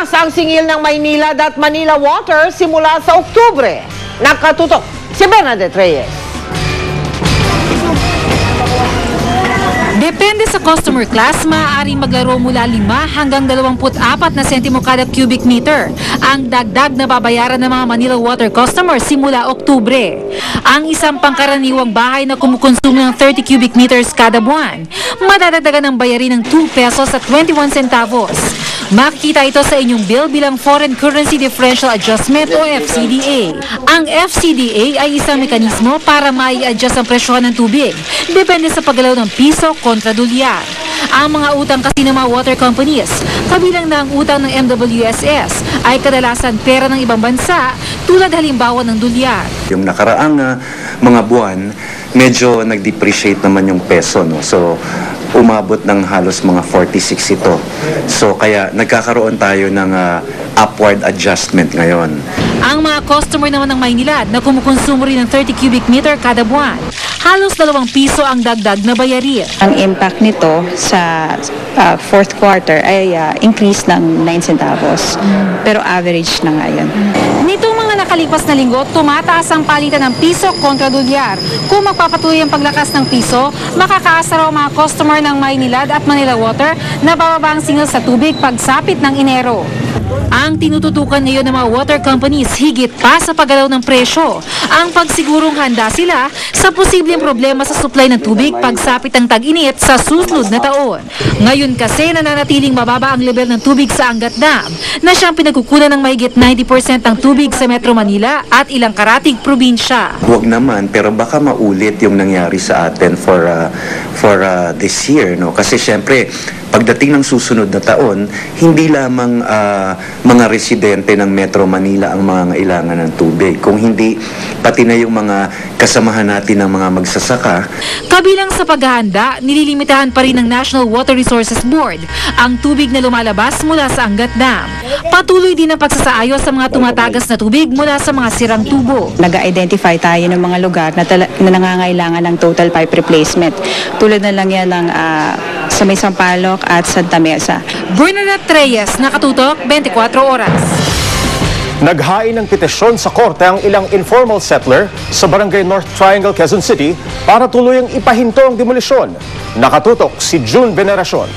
Tumaas ang singil ng Maynilad at Manila Water simula sa Oktubre. Nakatutok si Bernadette Reyes. Depende sa customer class, maaaring maglaro mula 5 hanggang 24 na sentimo kada cubic meter. Ang dagdag na babayaran ng mga Manila Water customers simula Oktubre. Ang isang pangkaraniwang bahay na kumukonsumo ng 30 cubic meters kada buwan, madadagdagan ng bayarin ng 2 pesos at 21 centavos. Makikita ito sa inyong bill bilang Foreign Currency Differential Adjustment o FCDA. Ang FCDA ay isang mekanismo para mai-adjust ang presyohan ng tubig. Depende sa paggalaw ng piso kontra dolyar. Ang mga utang kasi ng mga water companies, kabilang na ang utang ng MWSS, ay kadalasan pera ng ibang bansa tulad halimbawa ng dolyar. Yung nakaraang mga buwan, medyo nag-depreciate naman yung peso, no? So, umabot ng halos mga 46 ito. So, kaya nagkakaroon tayo ng upward adjustment ngayon. Ang mga customer naman ng Maynilad na kumukonsumo rin ng 30 cubic meter kada buwan, halos 2 piso ang dagdag na bayarin. Ang impact nito sa fourth quarter ay increase ng 9 centavos. Pero average na nga yun. Nitong mga nakalipas na linggo, tumataas ang palitan ng piso kontra dolyar. Kung magpapatuloy ang paglakas ng piso, makakaasa raw mga customer ng Maynilad at Manila Water na bababa ang singil sa tubig pagsapit ng Enero. Ang tinututukan ngayon ng mga water companies higit pa sa paggalaw ng presyo, ang pagsigurong handa sila sa posibleng problema sa supply ng tubig pagsapit ng tag-init sa susunod na taon. Ngayon kasi nananatiling mababa ang level ng tubig sa Angat Dam na siyang pinagkukunan ng mahigit 90% ng tubig sa Metro Manila at ilang karatig probinsya. Huwag naman, pero baka maulit yung nangyari sa atin for this year, no? Kasi syempre, pagdating ng susunod na taon, hindi lamang mga residente ng Metro Manila ang mga kailangan ng tubig. Kung hindi, pati na yung mga kasamahan natin ng mga magsasaka. Kabilang sa paghahanda, nililimitahan pa rin ng National Water Resources Board ang tubig na lumalabas mula sa Angat Dam. Patuloy din ang pagsasaayos sa mga tumatagas na tubig mula sa mga sirang tubo. Nag-identify tayo ng mga lugar na nangangailangan ng total pipe replacement. Tulad na lang yan ng sa May Sampaloc at Santa Mesa. Bernadette Reyes, Nakatutok, 24 Oras. Naghain ng petisyon sa korte ang ilang informal settler sa Barangay North Triangle, Quezon City para tuluyang ipahinto ang demolisyon. Nakatutok si June Veneracion.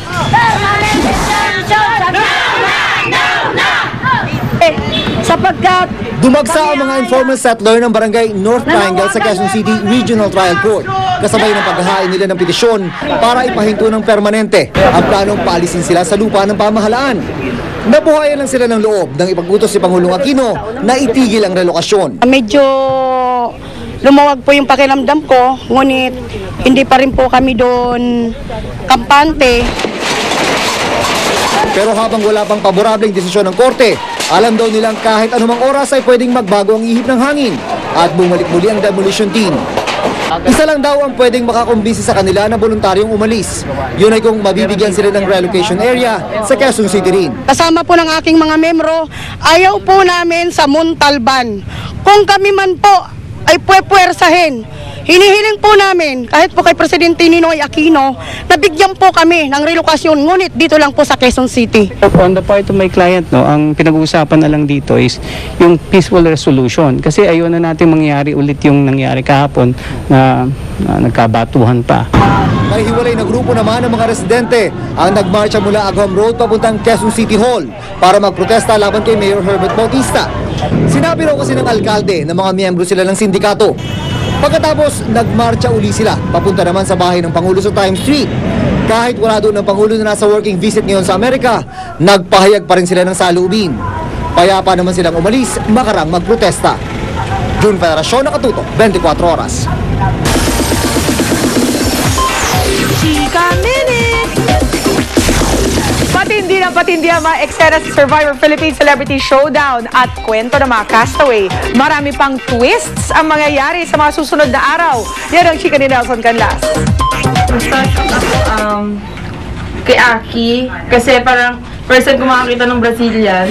Sapagkat dumagsa ang mga informal settler ng Barangay North Triangle sa Quezon City Regional Trial Court. Kasabay ng paghahain nila ng petisyon para ipahinto ng permanente ang planong paalisin sila sa lupa ng pamahalaan. Nabuhayan lang sila ng loob nang ipag-utos si Pangulong Aquino na itigil ang relokasyon. Medyo lumawag po yung pakiramdam ko, ngunit hindi pa rin po kami doon kampante. Pero habang wala pang paborableng desisyon ng korte, alam daw nilang kahit anumang oras ay pwedeng magbago ang ihip ng hangin at bumalik muli ang demolition team. Isa lang daw ang pwedeng makakumbinsi sa kanila na voluntaryong umalis. Yun ay kung mabibigyan sila ng relocation area sa Quezon City rin. Kasama po ng aking mga membro, ayaw po namin sa Montalban. Kung kami man po ay puwersahin, hinihiling po namin, kahit po kay Presidente Ninoy Aquino, nabigyan po kami ng relokasyon, ngunit dito lang po sa Quezon City. On the part of my client, no, ang pinag-uusapan na lang dito is yung peaceful resolution. Kasi ayaw na natin mangyari ulit yung nangyari kahapon na nagkabatuhan pa. May hiwalay na grupo naman ng mga residente ang nagmarcha mula Agham Road papuntang Quezon City Hall para magprotesta laban kay Mayor Herbert Bautista. Sinabi raw kasi ng alkalde na mga miyembro sila ng sindikato. Pagkatapos, nagmarcha uli sila papunta naman sa bahay ng Pangulo sa Times Street. Kahit wala doon ng Pangulo na nasa working visit ngayon sa Amerika, nagpahayag pa rin sila ng salubin. Payapa naman silang umalis, makarang magprotesta. June Veneracion, Nakatutok, 24 Oras. Chika Minute! Patindi na patindi ang mga eksena sa Survivor Philippines Celebrity Showdown at kwento ng mga castaway. Marami pang twists ang mangyayari sa mga susunod na araw. Yan ang chika ni Nelson Canlas. Start ako kay Aki kasi parang first time ko makakita ng Brazilian.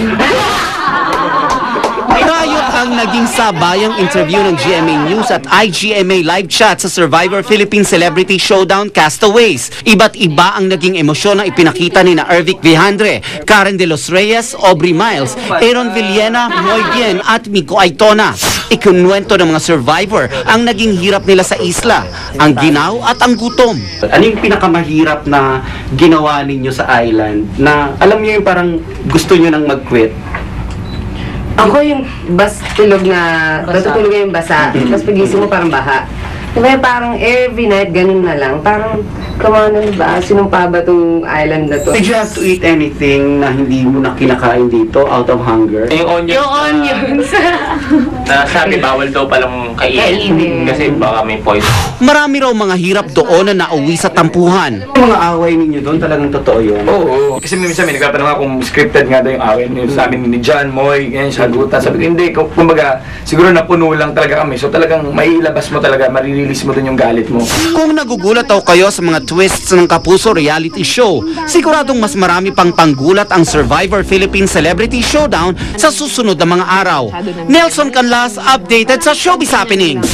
Riot ang naging sabayang interview ng GMA News at IGMA live chat sa Survivor Philippines Celebrity Showdown Castaways. Iba't iba ang naging emosyon na ipinakita ni na Ervic Vijandre, Karen De Los Reyes, Aubrey Miles, Aaron Villena, Moy Bien at Miko Aitona. Ikinuwento ng mga survivor ang naging hirap nila sa isla, ang ginaw at ang gutom. Ano yung pinakamahirap na ginawa ninyo sa island na alam niyo yung parang gusto niyo nang mag-quit? Ako yung tulog na, natutulog yung basa, tapos pagising mo parang baha. Diba parang every night, ganun na lang. Parang, come on, ano ba? Sinumpa ba itong island na to? Did you have to eat anything na hindi mo na kinakain dito out of hunger? Yung onions. Sabi, bawal daw palang kainin. Kasi baka may poison. Marami raw mga hirap doon na nauwi sa tampuhan. Yung mga away ninyo doon, talagang totoo yun? Oo. Kasi minsan may nagkatanong nga kung scripted nga daw yung away. Sabi ni John, Moy, yan, sagutan. Sabi ko, hindi. Kumbaga, siguro napuno lang talaga kami. So talagang mailabas mo talaga, release mo dun yung galit mo. Kung nagugulat daw kayo sa mga twists ng Kapuso reality show, siguradong mas marami pang panggulat ang Survivor Philippines Celebrity Showdown sa susunod na mga araw. Nelson Canlas, updated sa Showbiz Happenings.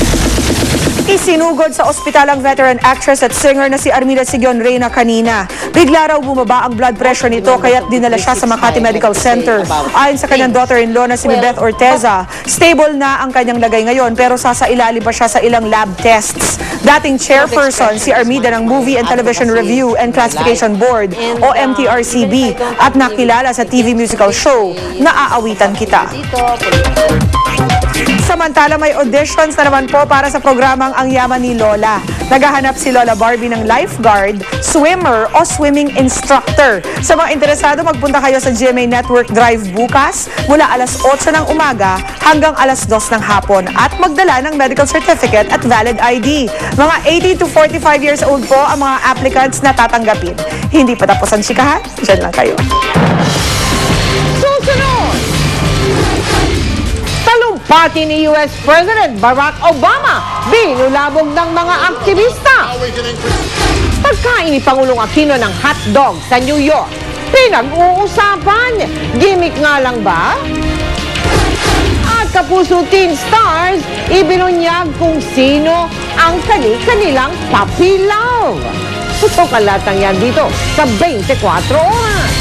Isinugod sa ospital ang veteran actress at singer na si Armida Sigon Reyna kanina. Bigla raw bumaba ang blood pressure nito kaya't dinala siya sa Makati Medical Center. Ayon sa kanyang daughter-in-law na si Beth Orteza, stable na ang kanyang lagay ngayon pero sasailalim pa siya sa ilang lab tests. Dating chairperson si Armida ng Movie and Television Review and Classification Board o MTRCB at nakilala sa TV musical show na Aawitan Kita. Samantala may auditions na naman po para sa programang Ang Yaman ni Lola. Naghahanap si Lola Barbie ng lifeguard, swimmer o swimming instructor. Sa mga interesado, magpunta kayo sa GMA Network Drive bukas mula alas 8 ng umaga hanggang alas 2 ng hapon at magdala ng medical certificate at valid ID. Mga 18 to 45 years old po ang mga applicants na tatanggapin. Hindi pa tapos ang chikahan? Diyan lang kayo. Talumpati ni US President Barack Obama, binulabog ng mga aktivista. Pagkain ni Pangulong Aquino ng hotdog sa New York, pinag-uusapan. Gimmick nga lang ba? At Kapuso Teen Stars, ibinunyag kung sino ang kanilang puppy love. Tutok ang lahat ng yan dito sa 24 Oras.